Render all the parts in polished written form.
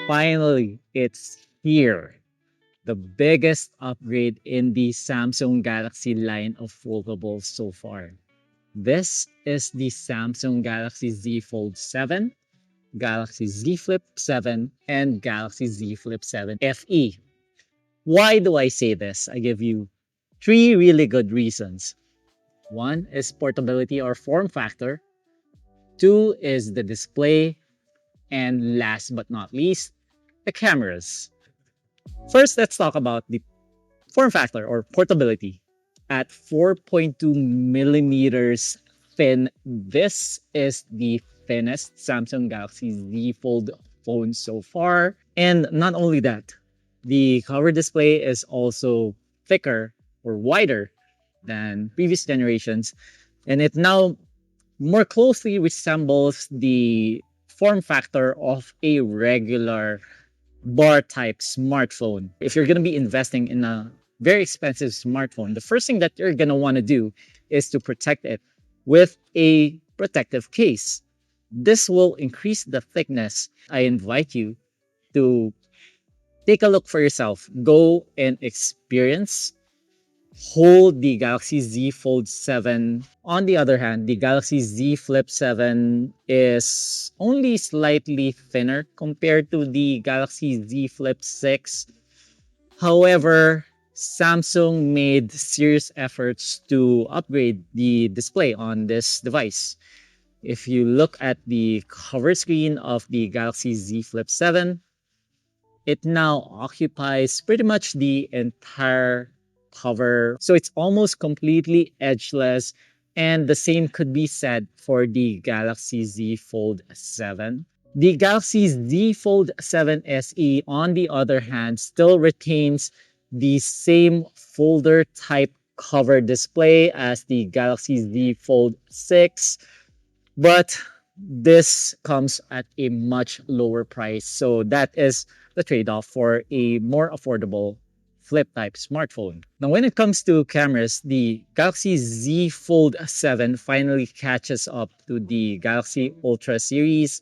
Finally, it's here. The biggest upgrade in the Samsung Galaxy line of foldables so far. This is the Samsung Galaxy Z Fold7, Galaxy Z Flip7, and Galaxy Z Flip7 FE. Why do I say this? I give you three really good reasons. One is portability or form factor. Two is the display. And last but not least, the cameras. First, let's talk about the form factor or portability. At 4.2 millimeters thin, this is the thinnest Samsung Galaxy Z Fold phone so far. And not only that, the cover display is also thicker or wider than previous generations. And it now more closely resembles the form factor of a regular bar type smartphone. If you're going to be investing in a very expensive smartphone, the first thing that you're going to want to do is to protect it with a protective case. This will increase the thickness. I invite you to take a look for yourself. Go and experience. Hold the Galaxy Z Fold7. On the other hand, the Galaxy Z Flip7 is only slightly thinner compared to the Galaxy Z Flip6. However, Samsung made serious efforts to upgrade the display on this device. If you look at the cover screen of the Galaxy Z Flip7, it now occupies pretty much the entire cover. So it's almost completely edgeless. And the same could be said for the Galaxy Z Fold7. The Galaxy Z Fold7 SE, on the other hand, still retains the same folder type cover display as the Galaxy Z Fold6, but this comes at a much lower price. So that is the trade-off for a more affordable flip type smartphone. Now, when it comes to cameras, the Galaxy Z Fold 7 finally catches up to the Galaxy Ultra series.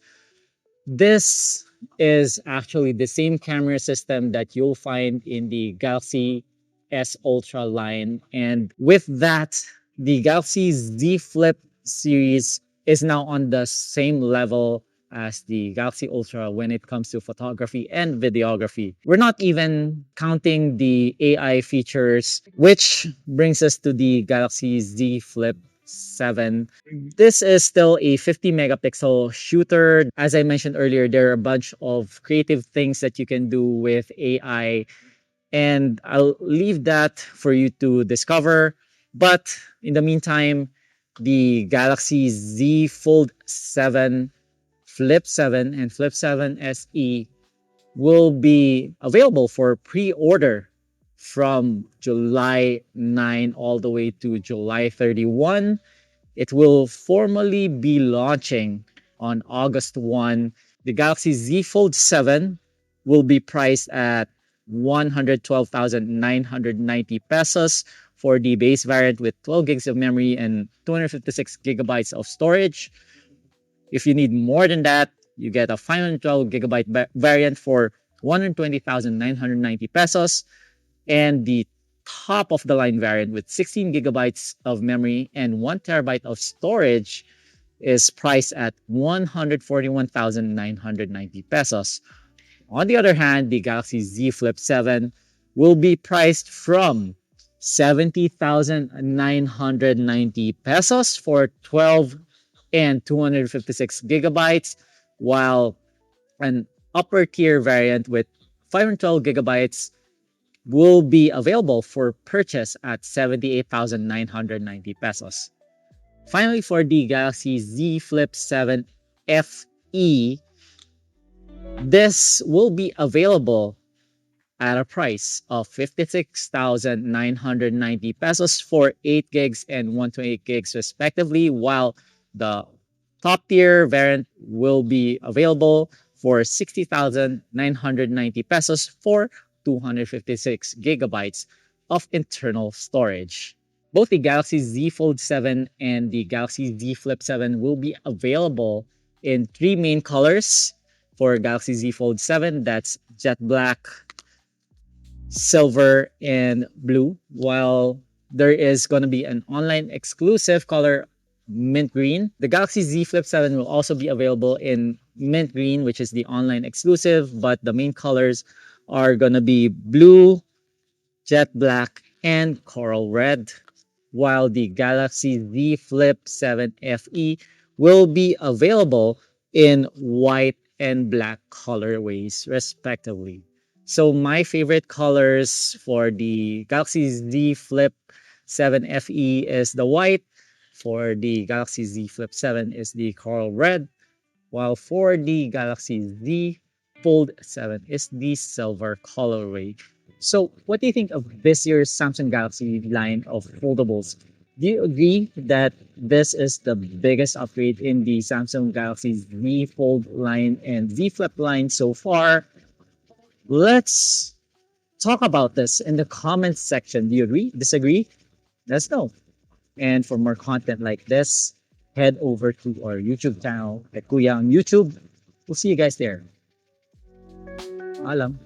This is actually the same camera system that you'll find in the Galaxy S Ultra line. And with that, the Galaxy Z Flip series is now on the same level as the Galaxy Ultra when it comes to photography and videography. We're not even counting the AI features, which brings us to the Galaxy Z Flip 7. This is still a 50 megapixel shooter. As I mentioned earlier, there are a bunch of creative things that you can do with AI, and I'll leave that for you to discover. But in the meantime, the Galaxy Z Fold 7, Flip 7, and Flip 7 SE will be available for pre-order from July 9 all the way to July 31. It will formally be launching on August 1. The Galaxy Z Fold 7 will be priced at 112,990 pesos for the base variant with 12 gigs of memory and 256 gigabytes of storage. If you need more than that, you get a 512 gigabyte variant for 120,990 pesos, and the top of the line variant with 16 gigabytes of memory and 1 terabyte of storage is priced at 141,990 pesos. On the other hand, the Galaxy Z Flip 7 will be priced from 70,990 pesos for 12 and 256 gigabytes, while an upper tier variant with 512 gigabytes will be available for purchase at 78,990 pesos. Finally, for the Galaxy Z Flip 7 FE, this will be available at a price of 56,990 pesos for 8 gigs and 128 gigs respectively, while the top tier variant will be available for 60,990 pesos for 256 gigabytes of internal storage. Both the Galaxy Z Fold 7 and the Galaxy Z Flip 7 will be available in three main colors: For Galaxy Z Fold 7, that's jet black, silver, and blue. While there is going to be an online exclusive color, mint green. The Galaxy Z Flip 7 will also be available in mint green, which is the online exclusive, but the main colors are going to be blue, jet black, and coral red, while the Galaxy Z Flip 7 FE will be available in white and black colorways, respectively. So, my favorite colors for the Galaxy Z Flip 7 FE is the white, for the Galaxy Z Flip 7 is the coral red, while for the Galaxy Z Fold 7 is the silver colorway. So, what do you think of this year's Samsung Galaxy line of foldables? Do you agree that this is the biggest upgrade in the Samsung Galaxy Z Fold line and Z Flip line so far? Let's talk about this in the comments section. Do you agree? Disagree? Let us know. And for more content like this, head over to our YouTube channel at Kuya on YouTube. We'll see you guys there. Alam.